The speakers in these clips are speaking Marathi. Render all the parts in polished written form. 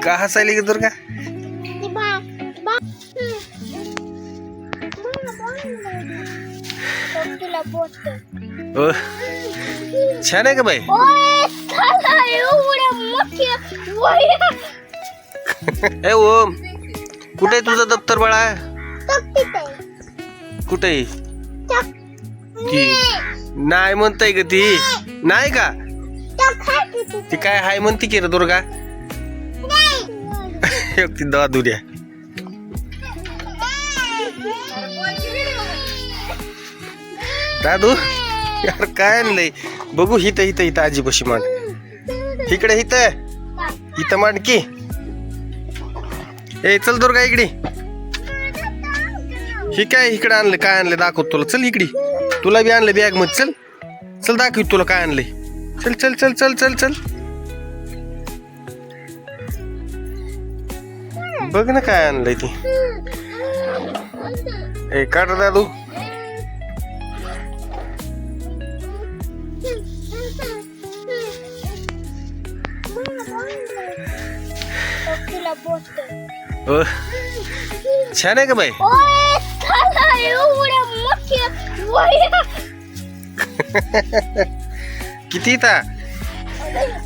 का हसायली ग दुर्गा? ओ, छान आहे का बाई? ए ओम, कुठे आहे तुझं दप्तर बाळा? कुठे ती नाही म्हणताय का ती? नाही का ती काय हाय म्हणती की रे दुर्गा? ती दादू द्या. दादू यार काय आणलंय बघू. हिथं हिथं हिथं आजी बशी मांड. इकडे हिथं मांड की. ए चल दुर्गा इकडे. ही काय इकडे आणलं? काय आणलं दाखव तुला. चल इकडे. तुला बी आणलं बॅग मध्ये. चल चल दाखव तुला काय आणलंय. चल चल चल चल चल चल बघ ना काय आणलंय ती. ए काढ दादू. ओ, छान आहे का बाई? किती ता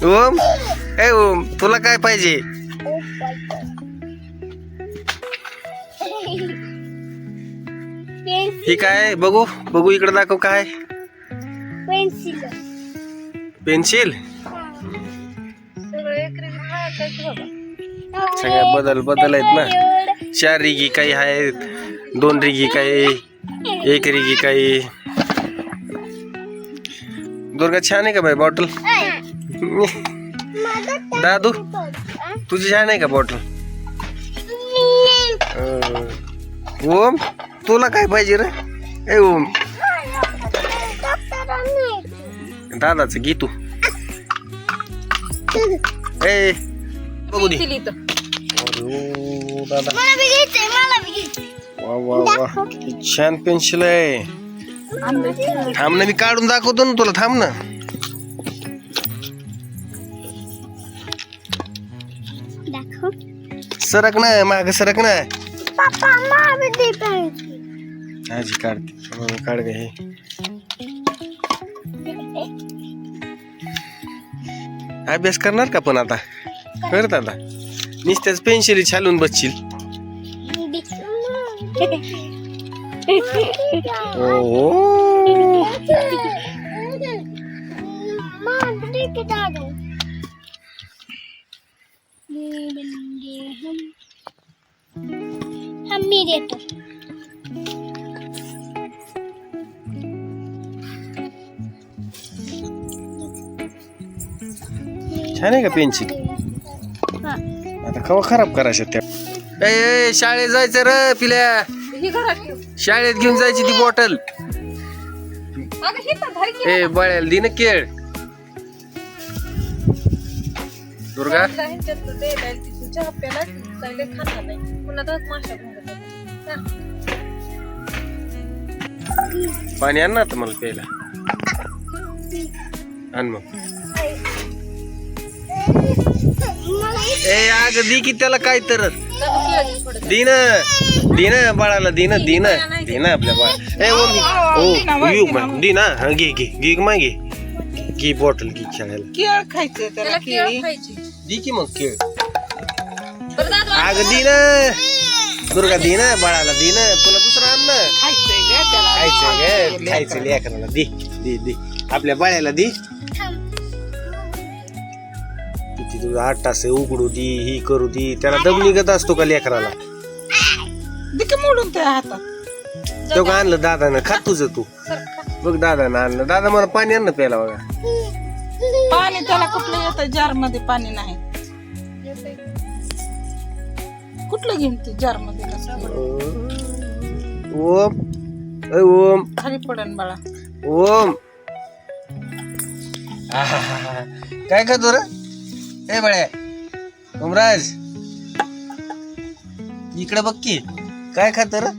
ओम? ए ओम तुला काय पाहिजे? ही काय बघू बघू इकडे दाखव. काय? पेन्सिल. सगळ्या बदल आहेत ना. 4 रिगी काही आहेत, 2 रिगी काही, 1 रिगी काही. दुर्गा छान आहे का बाई बॉटल? दादू तुझी छान आहे का बॉटल? ओम तुला काय पाहिजे रे? ए ओम दादाचं घे तू. ए बघू दे. दादा वा वा वा छान पेन्सिल आहे. थांब ना मी काढून दाखवतो ना तुला. थांब ना. सरक ना माग सरक ना. आजी काढते. काढ ग हे. अभ्यास करणार का पण आता? करत आता नुसत्याच पेन्सिली छालून बसशील. मी देतो. छान आहे का पेन्सिल? आता कवा खराब करायचं त्या. ए शाळेत जायचं रे पिल्या. शाळेत घेऊन जायची ती बॉटल. ए बळ्याला दे ना केळ. दुर्गा पाणी आण ना आता मला प्यायला. आण मग. ए अग दी की त्याला काय तर दिन दिन बाळाला दिन दिन दिन आपल्या बाळा. ए ओ दी ना. घे घे घे मा घे घे बॉटल घे खेळायला. केळ खायचं त्याला. केळी दी की मग केळ. अग दिन दुर्गा दिन बाळाला दिन. तुला दुसरं आण ना. खायचं ग खायचं लेकराला. दे दे दे आपल्या बाळ्याला दे. किती तुझं 8 तास उघडू दी ही करू दी. त्याला दम निघत असतो का लेकराला? मोडून त्या हातात तो का आणलं दादानं. खा तुझं तू. बघ दादानं आणलं. दादा मला पाणी आण ना प्यायला. बघा पाणी त्याला कुठलं येतं? जार मध्ये पाणी नाही. कुठलं घेऊन ते जार मध्ये? ओम ओम खाली पडन बाळा. ओम काय करतो रे? ए बळ्या ओमराज इकडे बघ की काय खात रे?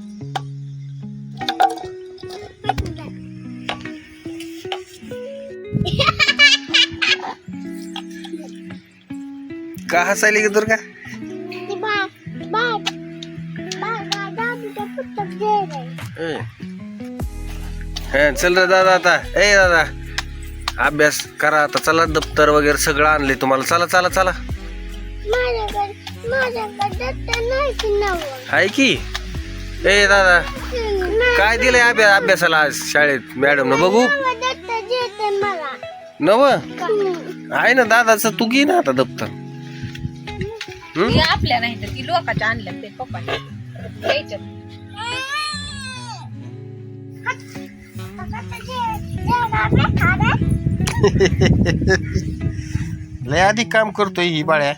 का हसायली ग दुर्गा? हा चल रे दादा आता. ए दादा अभ्यास करा आता. चला दप्तर वगैरे सगळं आणले तुम्हाला. चला चला चला. हाय की. ए दादा काय दिलंय अभ्यासाला आज शाळेत मॅडम न बघू नव आहे ना दादाचं. तू घे ना आता दप्तर. ती आपल्या नाही तर ती लोकांच्या आणल्या ते पप्पा द्यायच्या. लय अधिक काम करतोय ही बाळ्या.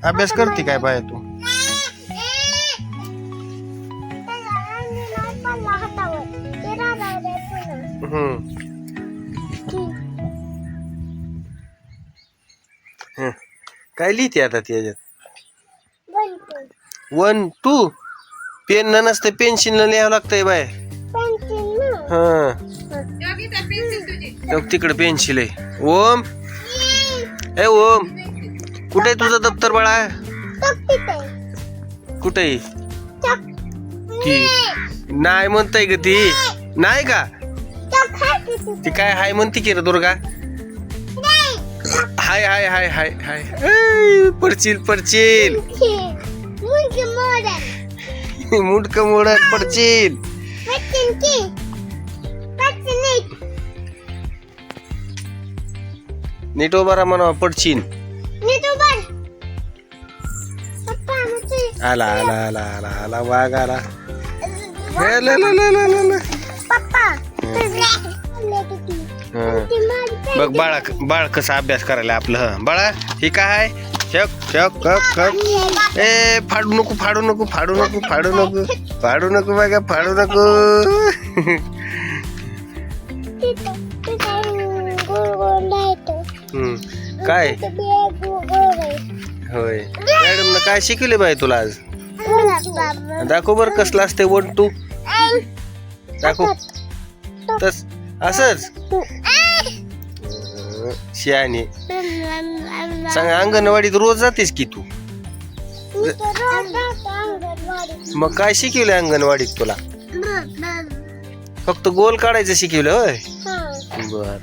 अभ्यास करते काय बाया तू. काय लिहिते आता त्याच्यात. 1 2 पेन न नसतं पेन्सिल न लिहावं लागतंय बाय. हा तिकडे पेन्सिल आहे. ओम ए ओम कुठे आहे तुझं दप्तर बाळा. कुठे ती नाही म्हणताय ग ती. नाही का ती काय हाय म्हणते की रे दुर्गा. हाय हाय हाय हाय हाय पडचिल पडचिल मुंडक मोडत पडचिल. नीट उभा राहा म्हणा पडचिन. आला आला आला आला आला वाघ आला. बघ बाळा बाळ कसा अभ्यास करायला आपलं. बाळा हे काय शक शक शक. ए फाडू नको फाडू नको फाडू नको फाडू नको फाडू नको बघा फाडू नको. काय होय मॅडम न काय शिकवले बाई तुला आज. दाखव बर कसलं असते 1 2 दाखव. तस असच शियाने सांग. अंगणवाडीत रोज जातेस की तू. मग काय शिकवलं अंगणवाडीत तुला. फक्त गोल काढायचं शिकवलं होय. बर